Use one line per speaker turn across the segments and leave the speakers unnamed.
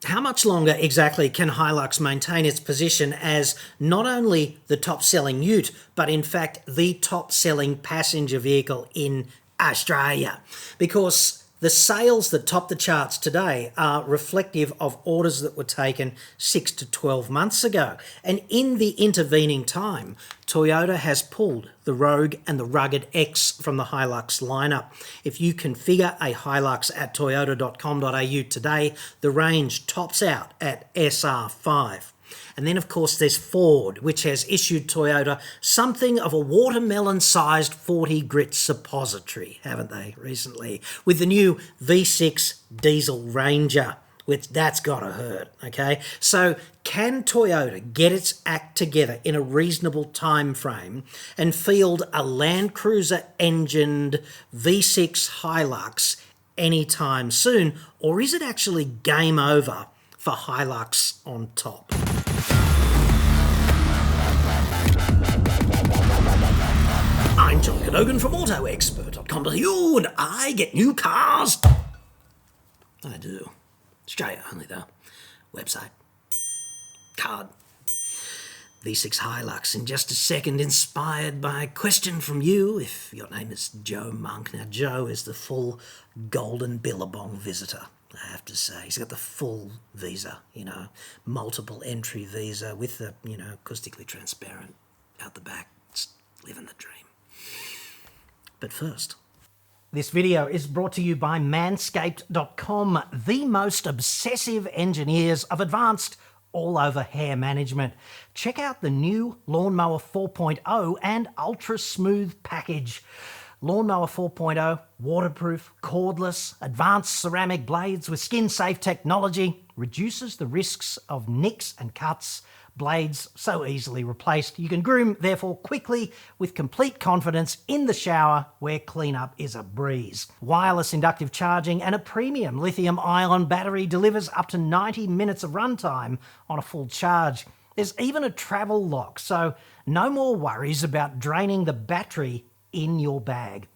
How much longer exactly can Hilux maintain its position as not only the top-selling ute, but in fact the top-selling passenger vehicle in Australia? Because the sales that top the charts today are reflective of orders that were taken 6 to 12 months ago. And in the intervening time, Toyota has pulled the Rogue and the Rugged X from the Hilux lineup. If you configure a Hilux at toyota.com.au today, the range tops out at SR5. And then, of course, there's Ford, which has issued Toyota something of a watermelon-sized 40 grit suppository, haven't they, recently, with the new V6 diesel Ranger, which that's got to hurt, okay? So can Toyota get its act together in a reasonable time frame and field a Land Cruiser engined V6 Hilux anytime soon, or is it actually game over for Hilux on top? I'm John Cadogan from AutoExpert.com.au, and I get new cars. I do. Australia only though. Website. Card. V6 Hilux in just a second, inspired by a question from you, if your name is Joe Monk. Now, Joe is the full golden billabong visitor, I have to say. He's got the full visa, multiple entry visa with the, acoustically transparent out the back. Just living the dream. But first, this video is brought to you by Manscaped.com, the most obsessive engineers of advanced all-over hair management. Check out the new Lawnmower 4.0 and Ultra Smooth package. Lawnmower 4.0, waterproof, cordless, advanced ceramic blades with skin-safe technology, reduces the risks of nicks and cuts. Blades so easily replaced. You can groom, therefore, quickly with complete confidence in the shower where cleanup is a breeze. Wireless inductive charging and a premium lithium-ion battery delivers up to 90 minutes of runtime on a full charge. There's even a travel lock, so no more worries about draining the battery in your bag.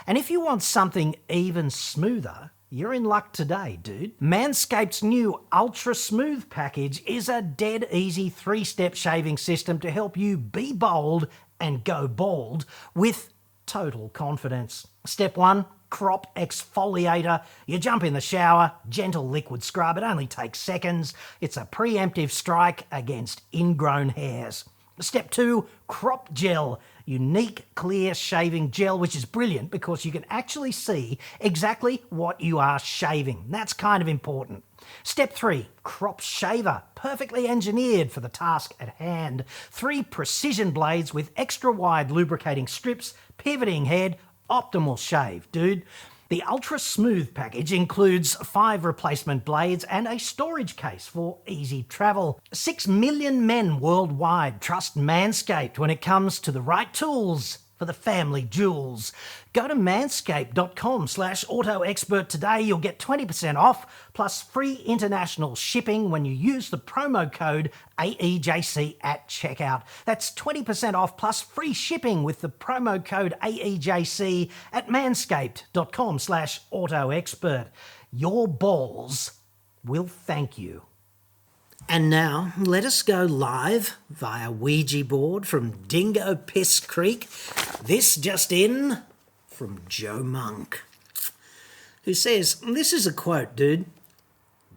And if you want something even smoother, you're in luck today, dude. Manscaped's new Ultra Smooth package is a dead easy 3-step shaving system to help you be bold and go bald with total confidence. Step 1, crop exfoliator. You jump in the shower, gentle liquid scrub. It only takes seconds. It's a preemptive strike against ingrown hairs. Step 2, crop gel. Unique clear shaving gel, which is brilliant because you can actually see exactly what you are shaving. That's kind of important. Step 3, crop shaver. Perfectly engineered for the task at hand. 3 precision blades with extra wide lubricating strips, pivoting head, optimal shave, dude. The Ultra Smooth package includes 5 replacement blades and a storage case for easy travel. 6 million men worldwide trust Manscaped when it comes to the right tools for the family jewels. Go to manscaped.com/autoexpert today. You'll get 20% off plus free international shipping when you use the promo code AEJC at checkout. That's 20% off plus free shipping with the promo code AEJC at manscaped.com/autoexpert. Your balls will thank you. And now, let us go live via Ouija board from Dingo Piss Creek. This just in from Joe Monk, who says, this is a quote, dude.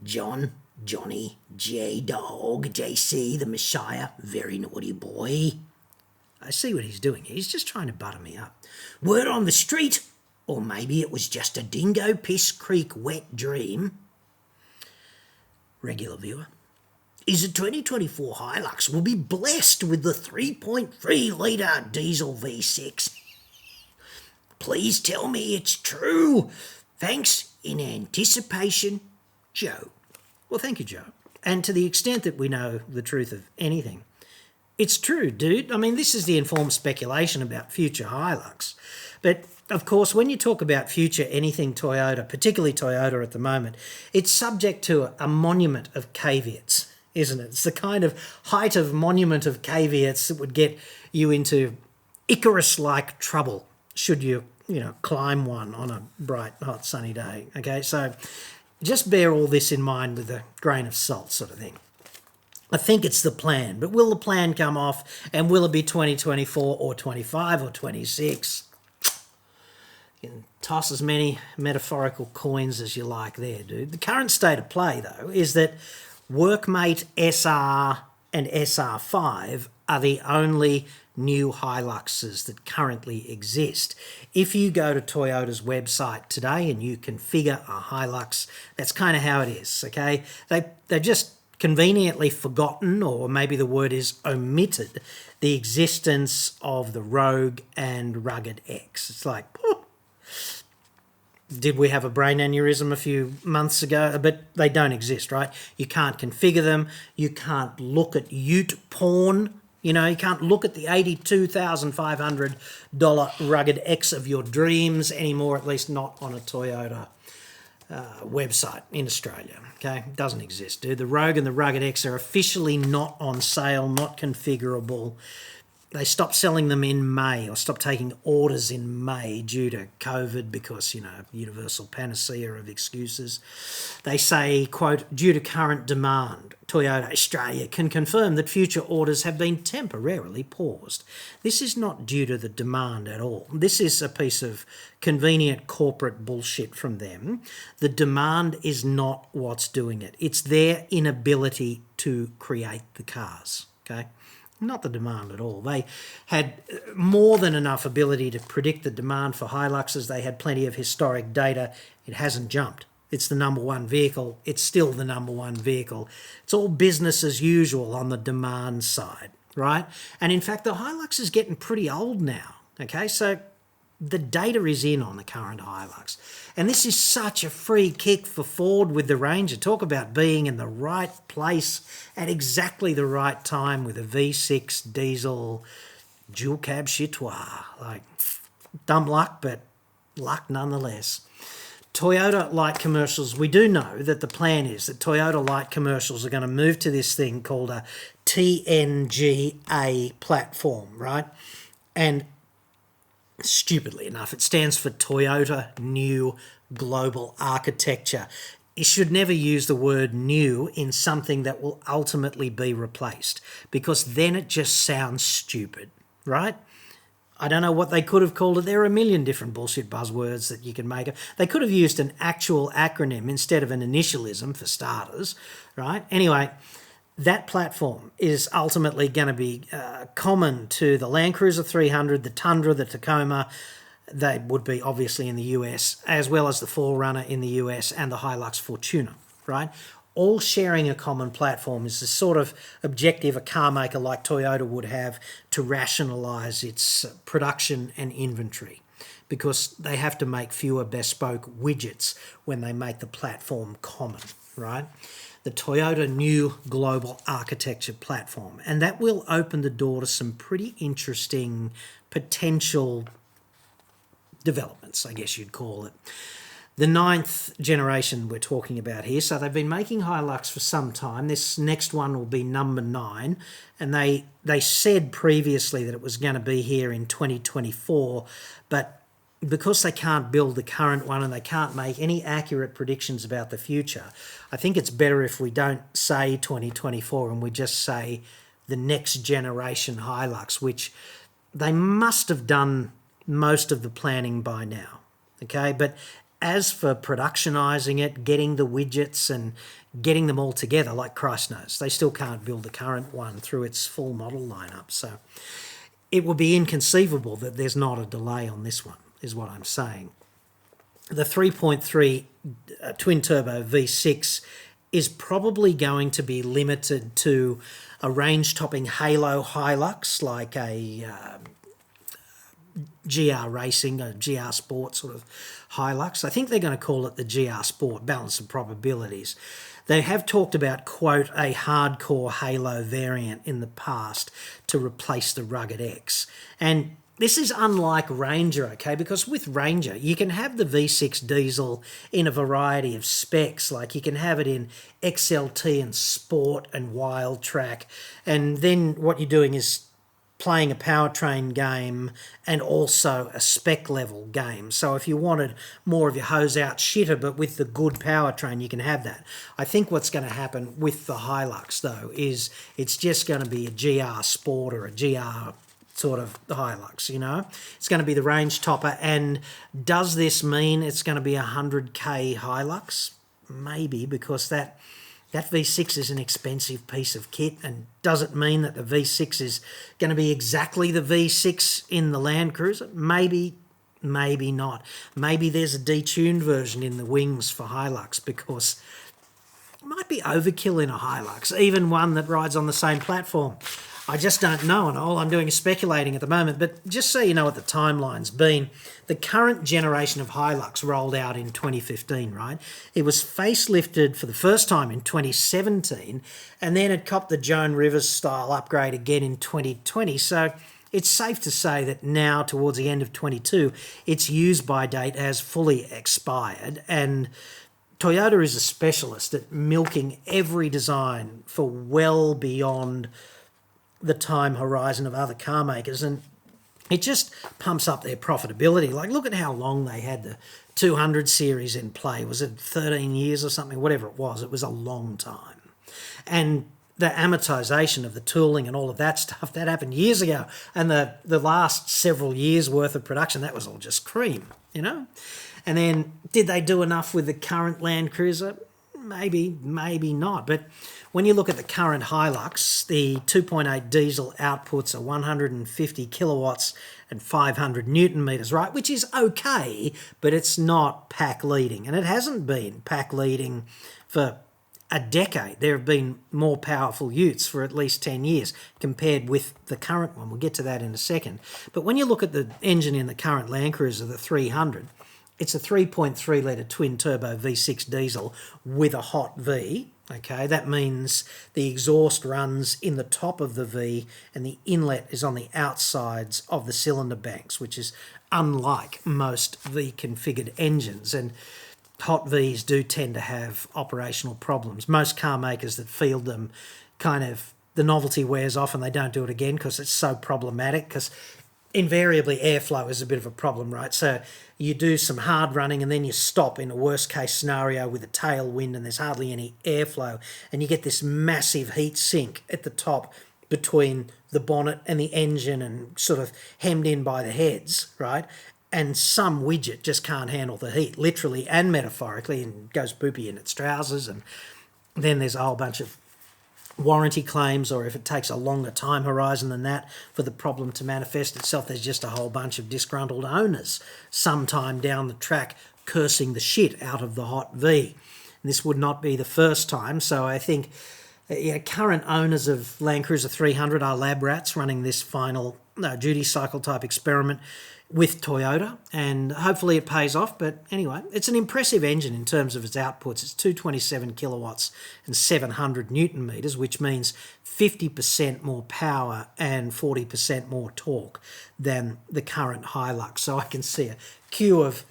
John, Johnny, J-Dog, JC, the Messiah, very naughty boy. I see what he's doing. He's just trying to butter me up. Word on the street, or maybe it was just a Dingo Piss Creek wet dream. Regular viewer. Is a 2024 Hilux will be blessed with the 3.3-litre diesel V6. Please tell me it's true. Thanks in anticipation, Joe. Well, thank you, Joe. And to the extent that we know the truth of anything, it's true, dude. I mean, this is the informed speculation about future Hilux. But, of course, when you talk about future anything Toyota, particularly Toyota at the moment, it's subject to a monument of caveats, isn't it? It's the kind of height of monument of caveats that would get you into Icarus-like trouble should you, climb one on a bright, hot, sunny day. Okay, so just bear all this in mind with a grain of salt sort of thing. I think it's the plan, but will the plan come off, and will it be 2024 or 25 or 26? You can toss as many metaphorical coins as you like there, dude. The current state of play, though, is that Workmate SR and SR5 are the only new Hiluxes that currently exist. If you go to Toyota's website today and you configure a Hilux, that's kind of how it is, okay? They've just conveniently forgotten, or maybe the word is omitted, the existence of the Rogue and Rugged X. It's like, did we have a brain aneurysm a few months ago? But they don't exist, right? You can't configure them. You can't look at ute porn. You know, you can't look at the $82,500 Rugged X of your dreams anymore, at least not on a Toyota website in Australia, okay? It doesn't exist, dude. The Rogue and the Rugged X are officially not on sale, not configurable. They stopped selling them in May, or stopped taking orders in May due to COVID because, you know, universal panacea of excuses. They say, quote, due to current demand, Toyota Australia can confirm that future orders have been temporarily paused. This is not due to the demand at all. This is a piece of convenient corporate bullshit from them. The demand is not what's doing it. It's their inability to create the cars, okay? Not the demand at all. They had more than enough ability to predict the demand for Hiluxes. They had plenty of historic data. It hasn't jumped. It's the number one vehicle. It's still the number one vehicle. It's all business as usual on the demand side, right? And in fact, the Hilux is getting pretty old now, okay? So the data is in on the current Hilux. And this is such a free kick for Ford with the Ranger. Talk about being in the right place at exactly the right time with a V6 diesel dual cab chitois. Like, dumb luck, but luck nonetheless. Toyota light commercials, we do know that the plan is that Toyota light commercials are going to move to this thing called a TNGA platform, right? And stupidly enough, it stands for Toyota New Global Architecture. You should never use the word new in something that will ultimately be replaced, because then it just sounds stupid, right? I don't know what they could have called it. There are a million different bullshit buzzwords that you can make. They could have used an actual acronym instead of an initialism for starters, right? Anyway, that platform is ultimately going to be common to the Land Cruiser 300, the Tundra, the Tacoma. They would be obviously in the US, as well as the 4Runner in the US and the Hilux Fortuna, right? All sharing a common platform is the sort of objective a car maker like Toyota would have to rationalise its production and inventory, because they have to make fewer bespoke widgets when they make the platform common, right? The Toyota New Global Architecture platform. And that will open the door to some pretty interesting potential developments, I guess you'd call it. The 9th generation we're talking about here. So they've been making Hilux for some time. This next one will be number 9. And they said previously that it was going to be here in 2024, but because they can't build the current one and they can't make any accurate predictions about the future, I think it's better if we don't say 2024 and we just say the next generation Hilux, which they must have done most of the planning by now, okay? But as for productionising it, getting the widgets and getting them all together, like Christ knows, they still can't build the current one through its full model lineup. So it would be inconceivable that there's not a delay on this one, is what I'm saying. The 3.3 twin-turbo V6 is probably going to be limited to a range-topping halo Hilux, like a GR Racing, a GR Sport sort of Hilux. I think they're going to call it the GR Sport, balance of probabilities. They have talked about, quote, a hardcore halo variant in the past to replace the Rugged X. And this is unlike Ranger, okay, because with Ranger, you can have the V6 diesel in a variety of specs, like you can have it in XLT and Sport and Wild Track, and then what you're doing is playing a powertrain game and also a spec level game. So if you wanted more of your hose out shitter but with the good powertrain, you can have that. I think what's going to happen with the Hilux though is it's just going to be a GR Sport or a GR sort of Hilux, you know. It's going to be the range topper. And does this mean it's going to be a 100k Hilux? Maybe, because that V6 is an expensive piece of kit. And does it mean that the V6 is going to be exactly the V6 in the Land Cruiser? Maybe, maybe not. Maybe there's a detuned version in the wings for Hilux, because it might be overkill in a Hilux, even one that rides on the same platform. I just don't know, and all I'm doing is speculating at the moment. But just so you know what the timeline's been, the current generation of Hilux rolled out in 2015, right? It was facelifted for the first time in 2017, and then it copped the Joan Rivers style upgrade again in 2020. So it's safe to say that now, towards the end of 22, its use-by date has fully expired, and Toyota is a specialist at milking every design for well beyond the time horizon of other car makers, and it just pumps up their profitability. Like, look at how long they had the 200 series in play. Was it 13 years or something? Whatever it was a long time. And the amortization of the tooling and all of that stuff, that happened years ago. And the last several years worth of production, that was all just cream, you know? And then did they do enough with the current Land Cruiser? Maybe, maybe not. But when you look at the current Hilux, the 2.8 diesel outputs are 150 kilowatts and 500 newton meters, right? Which is okay, but it's not pack leading. And it hasn't been pack leading for a decade. There have been more powerful utes for at least 10 years compared with the current one. We'll get to that in a second. But when you look at the engine in the current Land Cruiser, the 300, it's a 3.3 litre twin-turbo V6 diesel with a hot V. Okay, that means the exhaust runs in the top of the V and the inlet is on the outsides of the cylinder banks, which is unlike most V-configured engines. And hot Vs do tend to have operational problems. Most car makers that field them, kind of, the novelty wears off and they don't do it again because it's so problematic, because invariably airflow is a bit of a problem, right? So you do some hard running and then you stop in a worst case scenario with a tailwind and there's hardly any airflow, and you get this massive heat sink at the top between the bonnet and the engine and sort of hemmed in by the heads, right? And some widget just can't handle the heat, literally and metaphorically, and goes poopy in its trousers. And then there's a whole bunch of warranty claims, or if it takes a longer time horizon than that for the problem to manifest itself, there's just a whole bunch of disgruntled owners sometime down the track cursing the shit out of the hot V. And this would not be the first time. So I think current owners of Land Cruiser 300 are lab rats running this final duty cycle type experiment with Toyota, and hopefully it pays off. But anyway, it's an impressive engine in terms of its outputs. It's 227 kilowatts and 700 newton meters, which means 50% more power and 40% more torque than the current Hilux. So I can see a queue of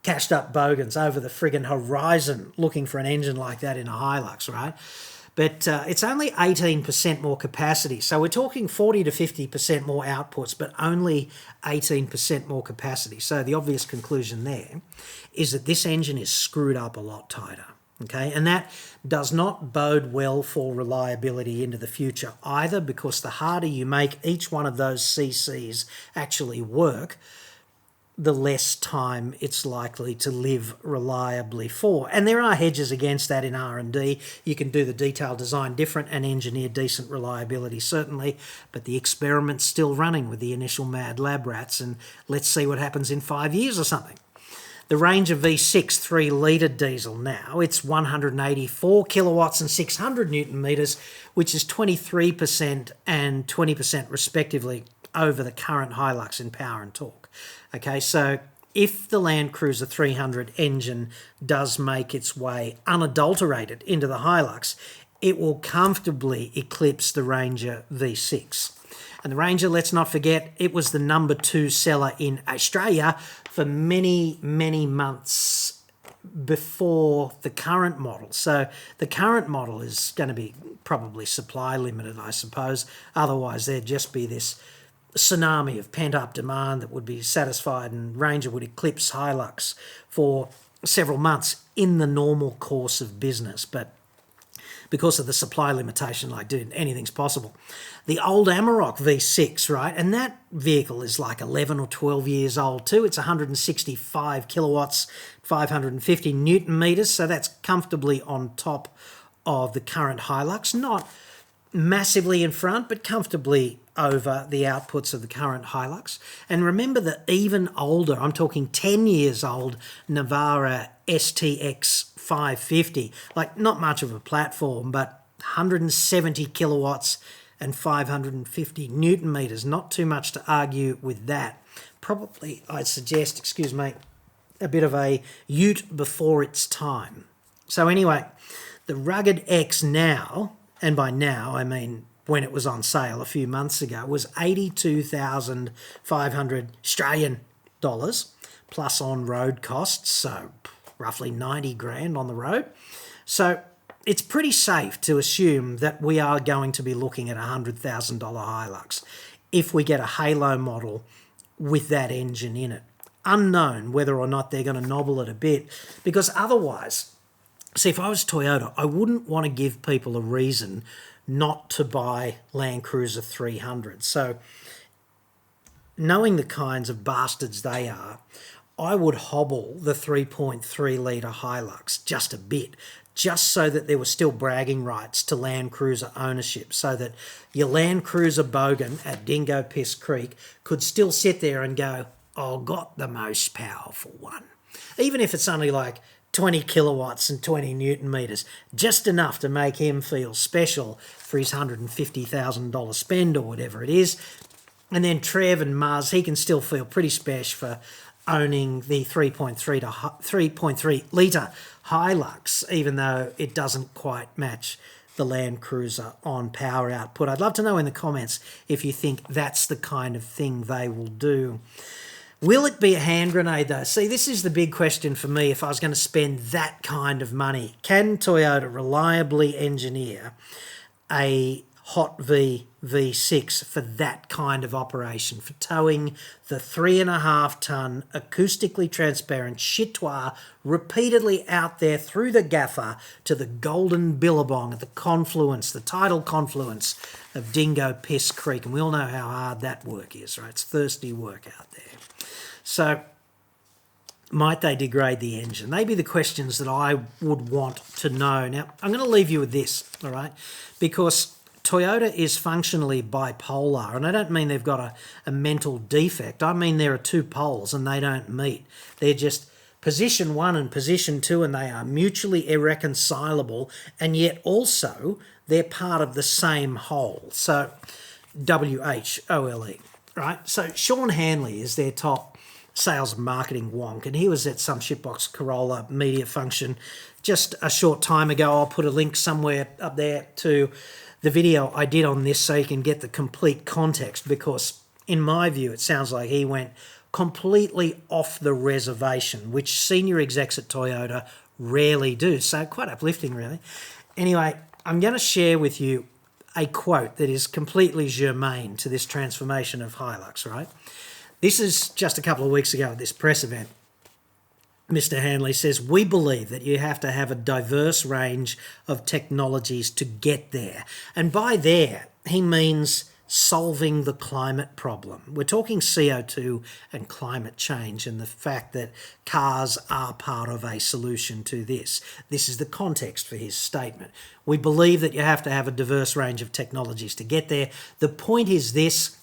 cashed up bogans over the friggin' horizon looking for an engine like that in a Hilux, right? But it's only 18% more capacity. So we're talking 40 to 50% more outputs, but only 18% more capacity. So the obvious conclusion there is that this engine is screwed up a lot tighter. Okay, and that does not bode well for reliability into the future either, because the harder you make each one of those CCs actually work, the less time it's likely to live reliably for. And there are hedges against that in R&D. You can do the detailed design different and engineer decent reliability, certainly, but the experiment's still running with the initial mad lab rats, and let's see what happens in 5 years or something. The range of V6 3-litre diesel now, it's 184 kilowatts and 600 newton meters, which is 23% and 20% respectively over the current Hilux in power and torque. Okay, so if the Land Cruiser 300 engine does make its way unadulterated into the Hilux, it will comfortably eclipse the Ranger V6. And the Ranger, let's not forget, it was the number 2 seller in Australia for many, many months before the current model. So the current model is going to be probably supply limited, I suppose. Otherwise, there'd just be this tsunami of pent-up demand that would be satisfied, and Ranger would eclipse Hilux for several months in the normal course of business. But because of the supply limitation, like, dude, anything's possible. The old Amarok V6, right? And that vehicle is like 11 or 12 years old too. It's 165 kilowatts, 550 Newton meters. So that's comfortably on top of the current Hilux. Not massively in front, but comfortably over the outputs of the current Hilux. And remember the even older, I'm talking 10 years old, Navara STX 550, like not much of a platform, but 170 kilowatts and 550 Newton meters. Not too much to argue with that. Probably, I'd suggest, excuse me, a bit of a ute before its time. So anyway, the Rugged X now, and by now I mean when it was on sale a few months ago, was 82,500 Australian dollars plus on-road costs, so roughly 90 grand on the road. So it's pretty safe to assume that we are going to be looking at a $100,000 Hilux if we get a Halo model with that engine in it. Unknown whether or not they're going to nobble it a bit, because otherwise, see, if I was Toyota, I wouldn't want to give people a reason not to buy Land Cruiser 300. So knowing the kinds of bastards they are, I would hobble the 3.3 litre Hilux just a bit, just so that there were still bragging rights to Land Cruiser ownership, so that your Land Cruiser bogan at Dingo Piss Creek could still sit there and go, "I got the most powerful one." Even if it's only like 20 kilowatts and 20 Newton meters, just enough to make him feel special for his $150,000 spend or whatever it is. And then Trev and Muzz, he can still feel pretty special for owning the 3.3 litre Hilux, even though it doesn't quite match the Land Cruiser on power output. I'd love to know in the comments if you think that's the kind of thing they will do. Will it be a hand grenade though? See, this is the big question for me if I was going to spend that kind of money. Can Toyota reliably engineer a Hot V V6 for that kind of operation, for towing the 3.5 ton acoustically transparent chitois repeatedly out there through the gaffer to the golden billabong at the confluence, the tidal confluence of Dingo Piss Creek? And we all know how hard that work is, right? It's thirsty work out there. So might they degrade the engine? They be the questions that I would want to know. Now, I'm going to leave you with this, all right? Because Toyota is functionally bipolar, and I don't mean they've got a mental defect. I mean there are two poles and they don't meet. They're just position 1 and position 2, and they are mutually irreconcilable, and yet also they're part of the same whole. So WHOLE, right? So Sean Hanley is their top sales and marketing wonk, and he was at some shitbox Corolla media function just a short time ago. I'll put a link somewhere up there to the video I did on this so you can get the complete context, because in my view it sounds like he went completely off the reservation, which senior execs at Toyota rarely do. So quite uplifting, really. Anyway, I'm going to share with you a quote that is completely germane to this transformation of Hilux, right? This is just a couple of weeks ago at this press event. Mr. Hanley says, "We believe that you have to have a diverse range of technologies to get there." And by there, he means solving the climate problem. We're talking CO2 and climate change, and the fact that cars are part of a solution to this. This is the context for his statement. We believe that you have to have a diverse range of technologies to get there. The point is this: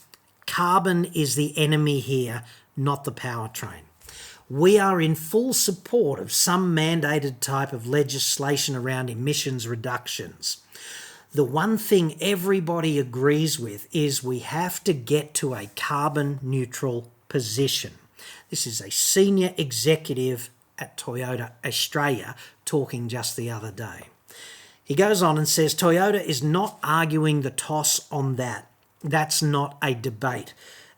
carbon is the enemy here, not the powertrain. We are in full support of some mandated type of legislation around emissions reductions. The one thing everybody agrees with is we have to get to a carbon neutral position. This is a senior executive at Toyota Australia talking just the other day. He goes on and says Toyota is not arguing the toss on that. That's not a debate.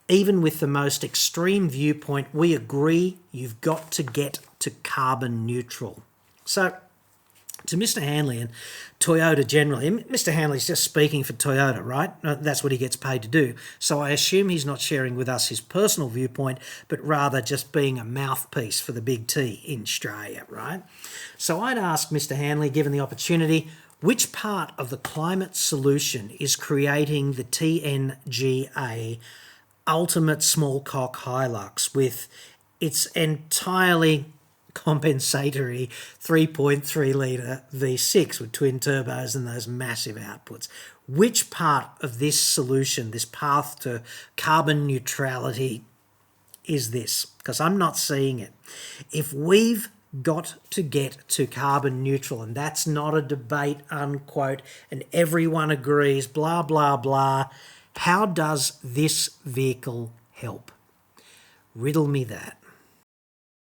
even with the most extreme viewpoint, we agree you've got to get to carbon neutral. So, to Mr. Hanley and Toyota generally, Mr. Hanley's just speaking for Toyota, right? That's what he gets paid to do. So I assume he's not sharing with us his personal viewpoint, but rather just being a mouthpiece for the big T in Australia, right? So I'd ask Mr. Hanley, given the opportunity, which part of the climate solution is creating the TNGA ultimate small cock Hilux with its entirely compensatory 3.3 litre V6 with twin turbos and those massive outputs? Which part of this solution, this path to carbon neutrality, is this? Because I'm not seeing it. If we've got to get to carbon neutral, and that's not a debate, unquote, and everyone agrees, blah, blah, blah, how does this vehicle help? Riddle me that.